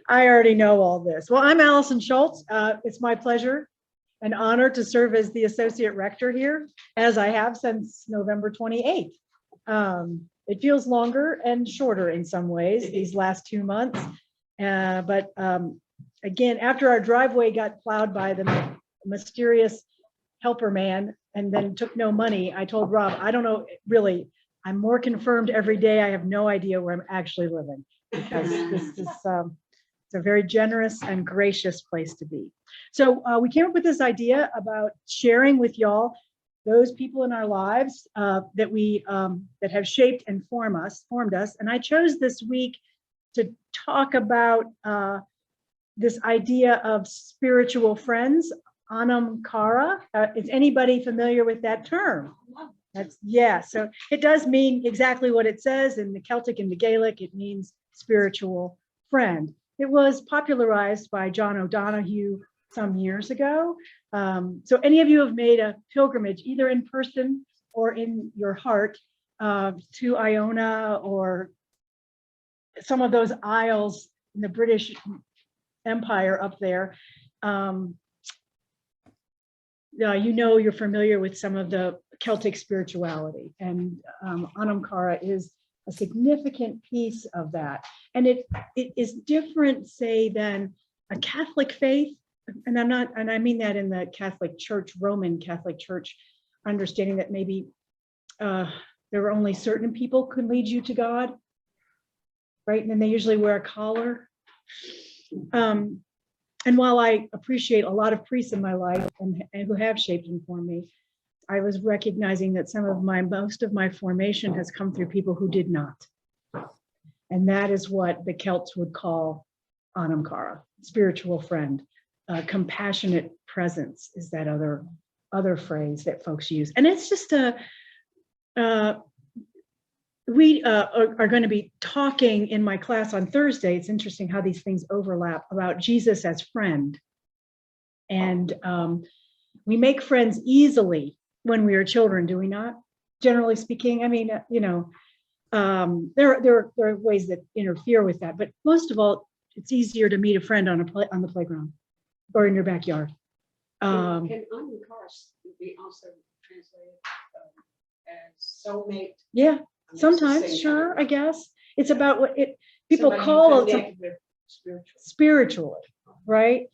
I already know all this. Well, I'm Allison Schultz. It's my pleasure and honor to serve as the Associate Rector here, as I have since November 28th. It feels longer and shorter in some ways these last 2 months. But again, after our driveway got plowed by the mysterious helper man and then took no money, I told Rob, I don't know, really, I'm more confirmed every day. I have no idea where I'm actually living, because this is it's a very generous and gracious place to be. So we came up with this idea about sharing with y'all those people in our lives that we that have shaped and formed us. And I chose this week to talk about this idea of spiritual friends, anam cara. Is anybody familiar with that term? Yeah, so it does mean exactly what it says in the Celtic and the Gaelic. It means spiritual friend. It was popularized by John O'Donohue some years ago. So any of you have made a pilgrimage, either in person or in your heart, to Iona or some of those isles in the British Empire up there, you know, you're familiar with some of the Celtic spirituality, and anam cara is a significant piece of that. And it is different, say, than a Catholic faith. And I mean that in the Catholic Church, Roman Catholic Church, understanding that maybe there are only certain people could lead you to God, right? And then they usually wear a collar. And while I appreciate a lot of priests in my life and who have shaped and formed me, I was recognizing that most of my formation has come through people who did not. And that is what the Celts would call anam cara, spiritual friend. Compassionate presence is that other phrase that folks use. And it's just we are going to be talking in my class on Thursday. It's interesting how these things overlap, about Jesus as friend. And we make friends easily when we are children, do we not? Generally speaking, I mean, you know, there are ways that interfere with that, but most of all, it's easier to meet a friend on the playground or in your backyard. Can anam cara be also translated as soulmate? Yeah. Sometimes, sure, I guess. It's about what people call it spiritually, right?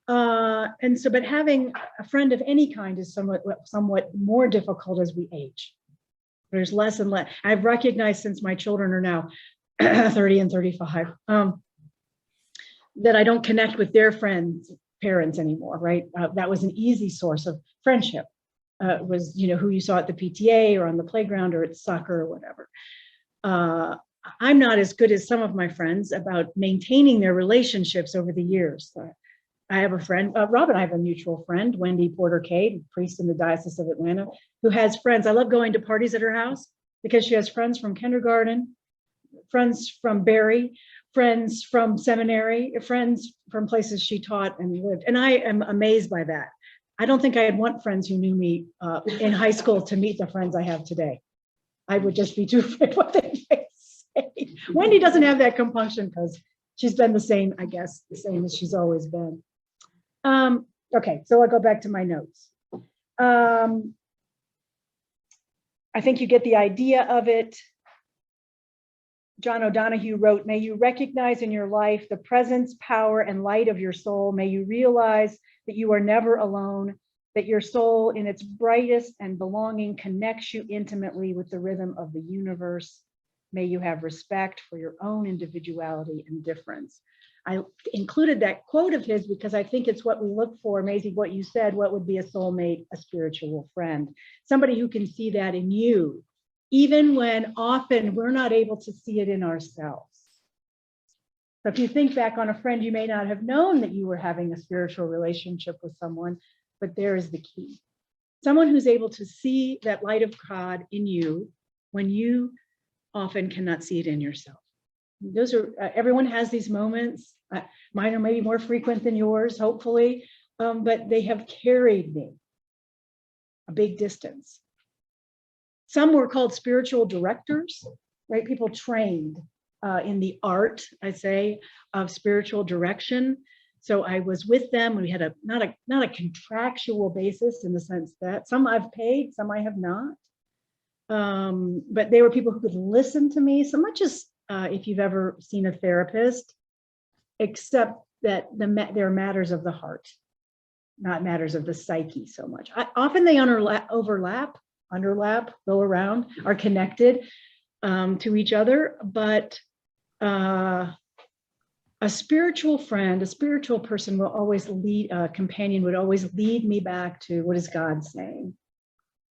And so, but having a friend of any kind is somewhat more difficult as we age. There's less and less. I've recognized, since my children are now 30 and 35, that I don't connect with their parents anymore, right? That was an easy source of friendship. Was, you know, who you saw at the PTA or on the playground or at soccer or whatever. I'm not as good as some of my friends about maintaining their relationships over the years. I have a friend, Rob and I have a mutual friend, Wendy Porter Cade, priest in the Diocese of Atlanta, who has friends. I love going to parties at her house because she has friends from kindergarten, friends from Barry, friends from seminary, friends from places she taught and lived. And I am amazed by that. I don't think I'd want friends who knew me in high school to meet the friends I have today. I would just be too afraid what they might say. Wendy doesn't have that compunction because she's been the same, I guess, the same as she's always been. Okay, so I'll go back to my notes. I think you get the idea of it. John O'Donohue wrote, "May you recognize in your life the presence, power, and light of your soul. May you realize that you are never alone, that your soul in its brightest and belonging connects you intimately with the rhythm of the universe. May you have respect for your own individuality and difference." I included that quote of his because I think it's what we look for. Maisie, what you said, what would be a soulmate, a spiritual friend, somebody who can see that in you, even when often we're not able to see it in ourselves. So if you think back on a friend, you may not have known that you were having a spiritual relationship with someone, but there is the key. Someone who's able to see that light of God in you when you often cannot see it in yourself. Those are, everyone has these moments. Mine are maybe more frequent than yours, hopefully, but they have carried me a big distance. Some were called spiritual directors, right? People trained in the art, I say, of spiritual direction. So I was with them. We had not a contractual basis in the sense that some I've paid, some I have not. But they were people who could listen to me so much as if you've ever seen a therapist, except that they're matters of the heart, not matters of the psyche so much. Often they overlap, go around, are connected to each other, but a spiritual friend, a spiritual person will always lead, a companion would always lead me back to what is God saying?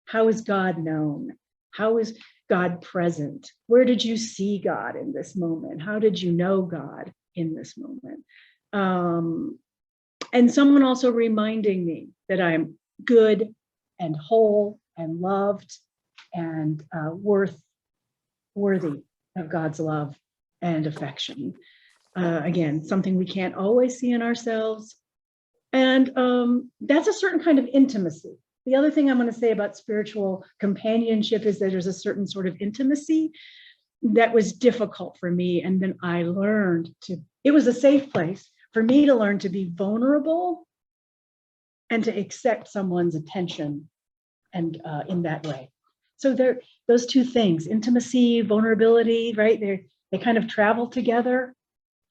How is God known? How is God present? Where did you see God in this moment? How did you know God in this moment? And someone also reminding me that I'm good and whole and loved and worthy of God's love and affection. Again, something we can't always see in ourselves. And that's a certain kind of intimacy. The other thing I'm going to say about spiritual companionship is that there's a certain sort of intimacy that was difficult for me. And then I learned it was a safe place for me to learn to be vulnerable and to accept someone's attention and in that way. So those two things, intimacy, vulnerability, right? They kind of travel together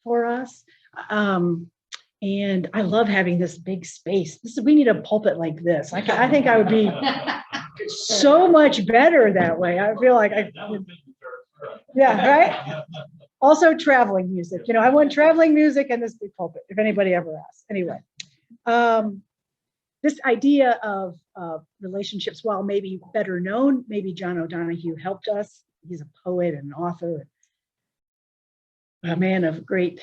for us. And I love having this big space. We need a pulpit like this. I think I would be so much better that way. I feel like yeah, right? Also traveling music. I want traveling music and this big pulpit, if anybody ever asks. Anyway, this idea of relationships, while maybe better known, maybe John O'Donohue helped us. He's a poet and an author, a man of great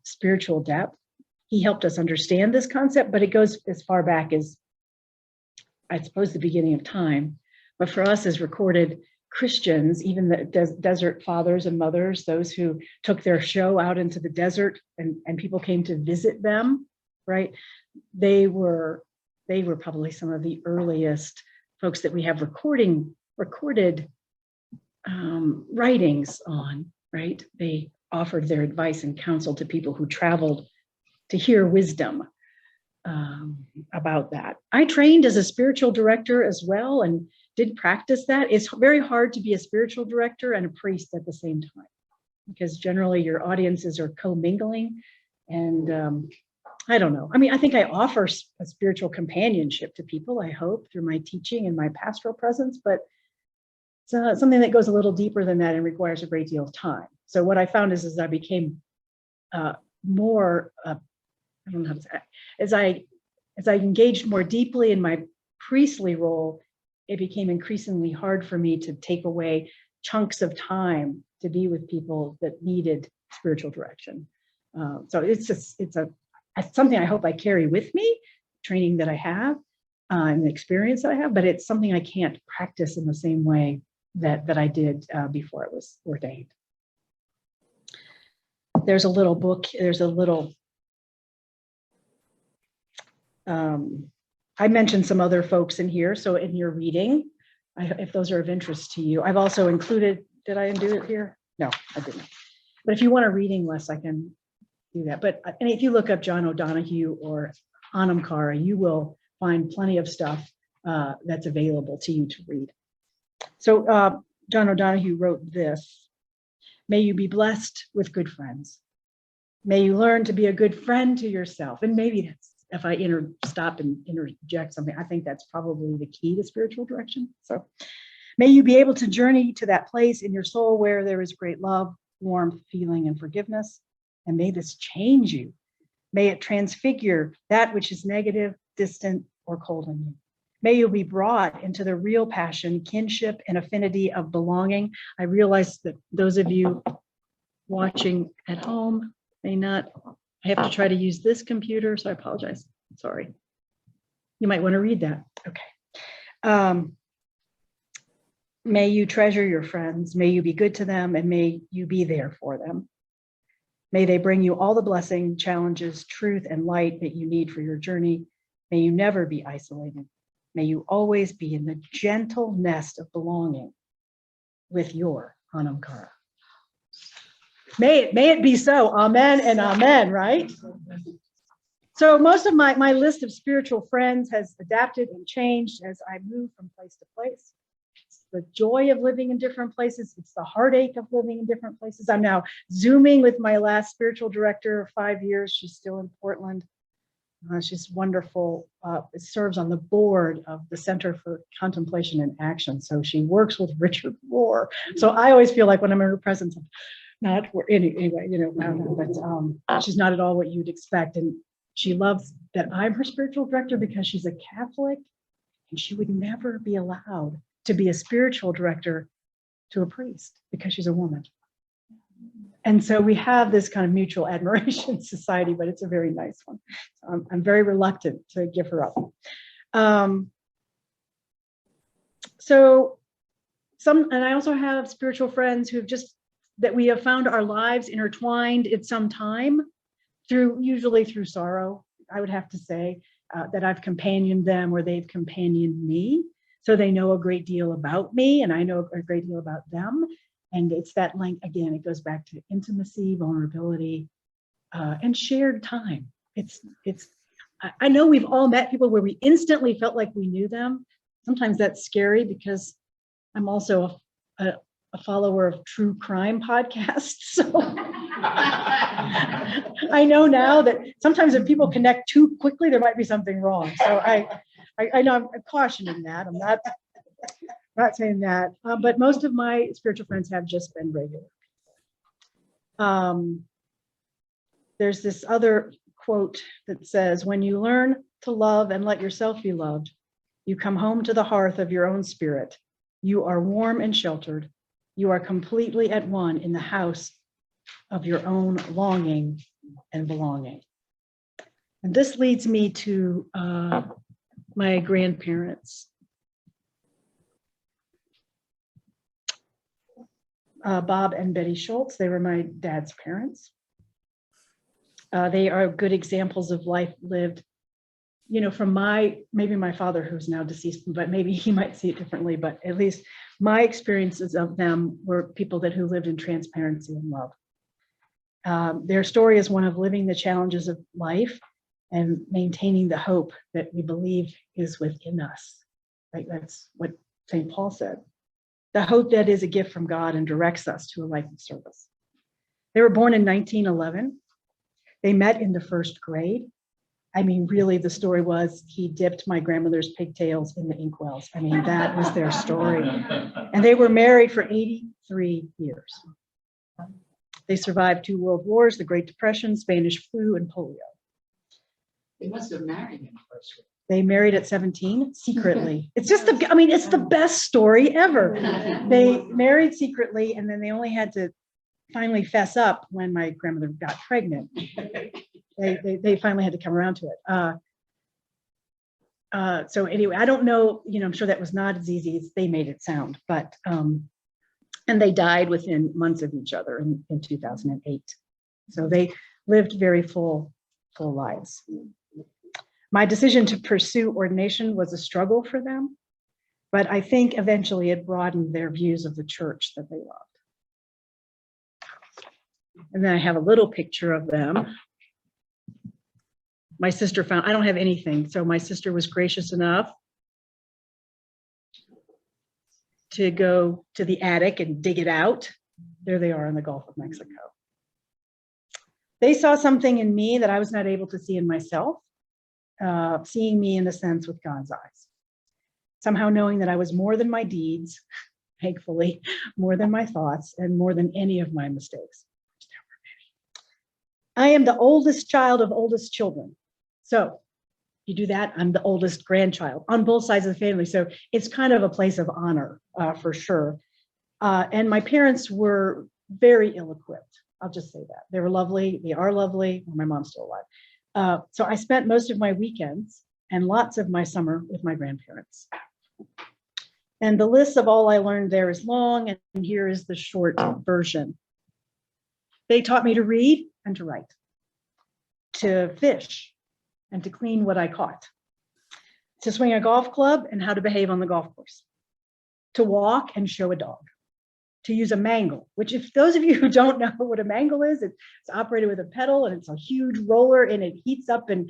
spiritual depth. He helped us understand this concept, but it goes as far back as, I suppose, the beginning of time. But for us as recorded Christians, even the desert fathers and mothers, those who took their show out into the desert and people came to visit them, right? They were probably some of the earliest folks that we have recorded writings on, right? They offered their advice and counsel to people who traveled to hear wisdom about that. I trained as a spiritual director as well and did practice that. It's very hard to be a spiritual director and a priest at the same time, because generally your audiences are commingling. And I don't know. I mean, I think I offer a spiritual companionship to people, I hope, through my teaching and my pastoral presence, but it's something that goes a little deeper than that and requires a great deal of time. So what I found is I became more, I don't know how to say, as I engaged more deeply in my priestly role, it became increasingly hard for me to take away chunks of time to be with people that needed spiritual direction. So it's something I hope I carry with me, training that I have and the experience that I have, but it's something I can't practice in the same way that I did before I was ordained. There's a little book, I mentioned some other folks in here. So in your reading, if those are of interest to you, I've also included, did I undo it here? No, I didn't. But if you want a reading list, I can do that. But and if you look up John O'Donohue or Anam Cara, you will find plenty of stuff that's available to you to read. So John O'Donohue wrote this: "May you be blessed with good friends. May you learn to be a good friend to yourself." And maybe that's, if I stop and interject something, I think that's probably the key to spiritual direction. So may you be able to journey to that place in your soul where there is great love, warmth, feeling, and forgiveness. And may this change you. May it transfigure that which is negative, distant, or cold in you. May you be brought into the real passion, kinship, and affinity of belonging. I realize that those of you watching at home may not, I have to try to use this computer, so I apologize. Sorry. You might want to read that. Okay. May you treasure your friends. May you be good to them, and may you be there for them. May they bring you all the blessing, challenges, truth, and light that you need for your journey. May you never be isolated. May you always be in the gentle nest of belonging with your Anam Cara. May it be so. Amen and amen, right? So most of my list of spiritual friends has adapted and changed as I move from place to place. It's the joy of living in different places. It's the heartache of living in different places. I'm now Zooming with my last spiritual director of 5 years. She's still in Portland. She's wonderful. Serves on the board of the Center for Contemplation and Action. So she works with Richard Rohr. So I always feel like when I'm in her presence, not anyway, you know, I don't know, but she's not at all what you'd expect. And she loves that I'm her spiritual director because she's a Catholic, and she would never be allowed to be a spiritual director to a priest because she's a woman. And so we have this kind of mutual admiration society, but it's a very nice one. I'm very reluctant to give her up. And I also have spiritual friends who have that we have found our lives intertwined at some time usually through sorrow, I would have to say, that I've companioned them or they've companioned me. So they know a great deal about me and I know a great deal about them. And it's that link, again, it goes back to intimacy, vulnerability, and shared time. I know we've all met people where we instantly felt like we knew them. Sometimes that's scary because I'm also a follower of true crime podcasts. So I know now that sometimes if people connect too quickly, there might be something wrong. So I know I'm cautioning that. I'm not saying that, but most of my spiritual friends have just been regular. There's this other quote that says, when you learn to love and let yourself be loved, you come home to the hearth of your own spirit. You are warm and sheltered. You are completely at one in the house of your own longing and belonging. And this leads me to my grandparents. Bob and Betty Schultz, they were my dad's parents. They are good examples of life lived, you know, from maybe my father, who's now deceased, but maybe he might see it differently, but at least my experiences of them were people who lived in transparency and love. Their story is one of living the challenges of life and maintaining the hope that we believe is within us. Right? That's what St. Paul said. The hope that is a gift from God and directs us to a life of service. They were born in 1911. They met in the first grade. I mean, really, the story was he dipped my grandmother's pigtails in the inkwells. I mean, that was their story. And they were married for 83 years. They survived 2 world wars, the Great Depression, Spanish flu, and polio. They must have married him first. They married at 17 secretly. It's just it's the best story ever. They married secretly, and then they only had to finally fess up when my grandmother got pregnant. They finally had to come around to it. So anyway, I don't know, you know, I'm sure that was not as easy as they made it sound, but, and they died within months of each other in 2008. So they lived very full lives. My decision to pursue ordination was a struggle for them, but I think eventually it broadened their views of the church that they loved. And then I have a little picture of them. My sister I don't have anything, so my sister was gracious enough to go to the attic and dig it out. There they are in the Gulf of Mexico. They saw something in me that I was not able to see in myself, seeing me in a sense with God's eyes. Somehow knowing that I was more than my deeds, thankfully, more than my thoughts, and more than any of my mistakes. I am the oldest child of oldest children. So you do that, I'm the oldest grandchild on both sides of the family. So it's kind of a place of honor for sure. And my parents were very ill-equipped. I'll just say that. They were lovely. They are lovely. My mom's still alive. So I spent most of my weekends and lots of my summer with my grandparents. And the list of all I learned there is long, and here is the short version. They taught me to read and to write, to fish and to clean what I caught, to swing a golf club and how to behave on the golf course, to walk and show a dog, to use a mangle, which if those of you who don't know what a mangle is, it's operated with a pedal and it's a huge roller and it heats up and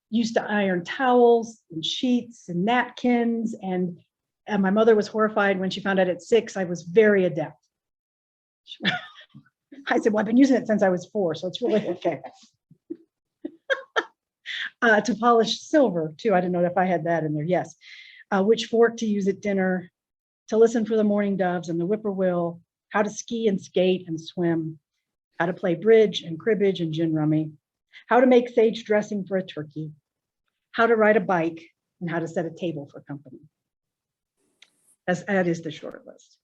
used to iron towels and sheets and napkins. And my mother was horrified when she found out at 6, I was very adept. I said, well, I've been using it since I was 4, so it's really okay. To polish silver too. I didn't know if I had that in there. Yes. Which fork to use at dinner, to listen for the mourning doves and the whippoorwill, how to ski and skate and swim, how to play bridge and cribbage and gin rummy, how to make sage dressing for a turkey, how to ride a bike, and how to set a table for company. That is the short list.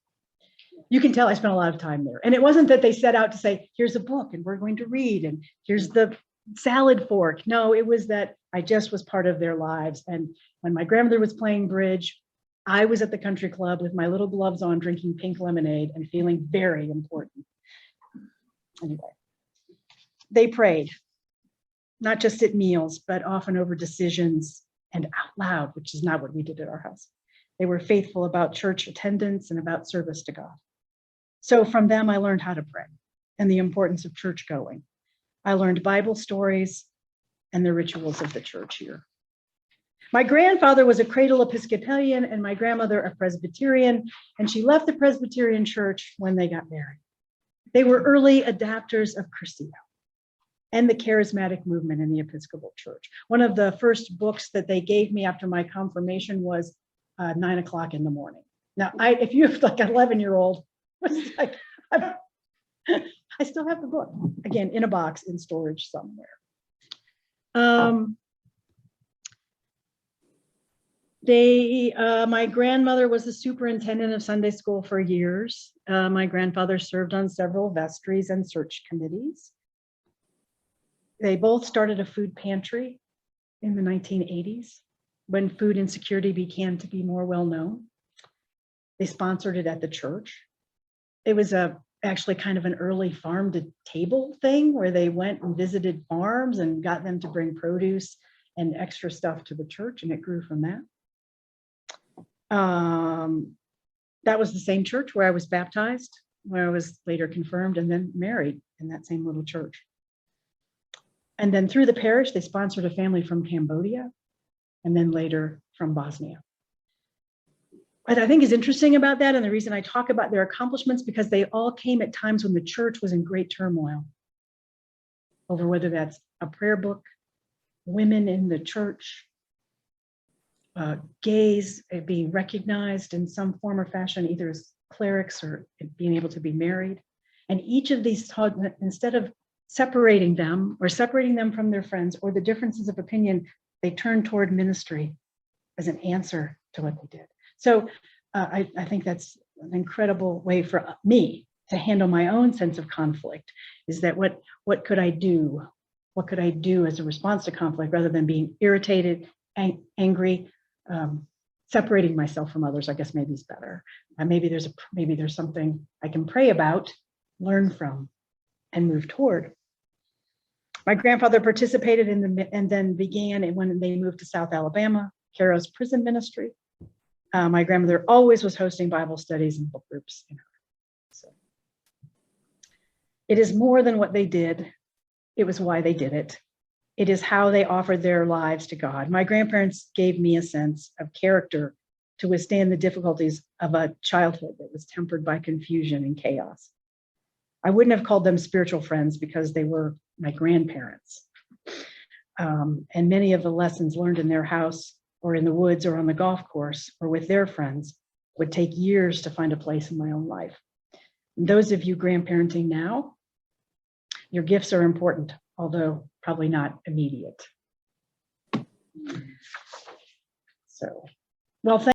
You can tell I spent a lot of time there. And it wasn't that they set out to say, here's a book and we're going to read and here's the salad fork. No, it was that I just was part of their lives. And when my grandmother was playing bridge, I was at the country club with my little gloves on, drinking pink lemonade and feeling very important. Anyway, they prayed, not just at meals, but often over decisions and out loud, which is not what we did at our house. They were faithful about church attendance and about service to God. So from them, I learned how to pray and the importance of church going. I learned Bible stories and the rituals of the church here. My grandfather was a cradle Episcopalian and my grandmother a Presbyterian, and she left the Presbyterian church when they got married. They were early adapters of Cursillo and the charismatic movement in the Episcopal Church. One of the first books that they gave me after my confirmation was 9 o'clock in the morning. Now, if you have like an 11-year-old, like, I still have the book, again, in a box in storage somewhere. My grandmother was the superintendent of Sunday school for years. My grandfather served on several vestries and search committees. They both started a food pantry in the 1980s when food insecurity began to be more well known. They sponsored it at the church. It was actually kind of an early farm to table thing where they went and visited farms and got them to bring produce and extra stuff to the church, and it grew from that. That was the same church where I was baptized, where I was later confirmed and then married in that same little church. And then through the parish, they sponsored a family from Cambodia and then later from Bosnia. What I think is interesting about that, and the reason I talk about their accomplishments, because they all came at times when the church was in great turmoil over whether that's a prayer book, women in the church, gays being recognized in some form or fashion, either as clerics or being able to be married. And each of these, instead of separating them or separating them from their friends or the differences of opinion, they turned toward ministry as an answer to what they did. So I think that's an incredible way for me to handle my own sense of conflict, is that what could I do? What could I do as a response to conflict rather than being irritated, angry, separating myself from others? I guess maybe is better. Maybe there's something I can pray about, learn from, and move toward. My grandfather participated and then began when they moved to South Alabama, Caro's prison ministry. My grandmother always was hosting Bible studies and book groups in her. So it is more than what they did. It was why they did it. It is how they offered their lives to God. My grandparents gave me a sense of character to withstand the difficulties of a childhood that was tempered by confusion and chaos. I wouldn't have called them spiritual friends because they were my grandparents. And many of the lessons learned in their house or in the woods or on the golf course or with their friends would take years to find a place in my own life. And those of you grandparenting now, your gifts are important, although probably not immediate. So, well,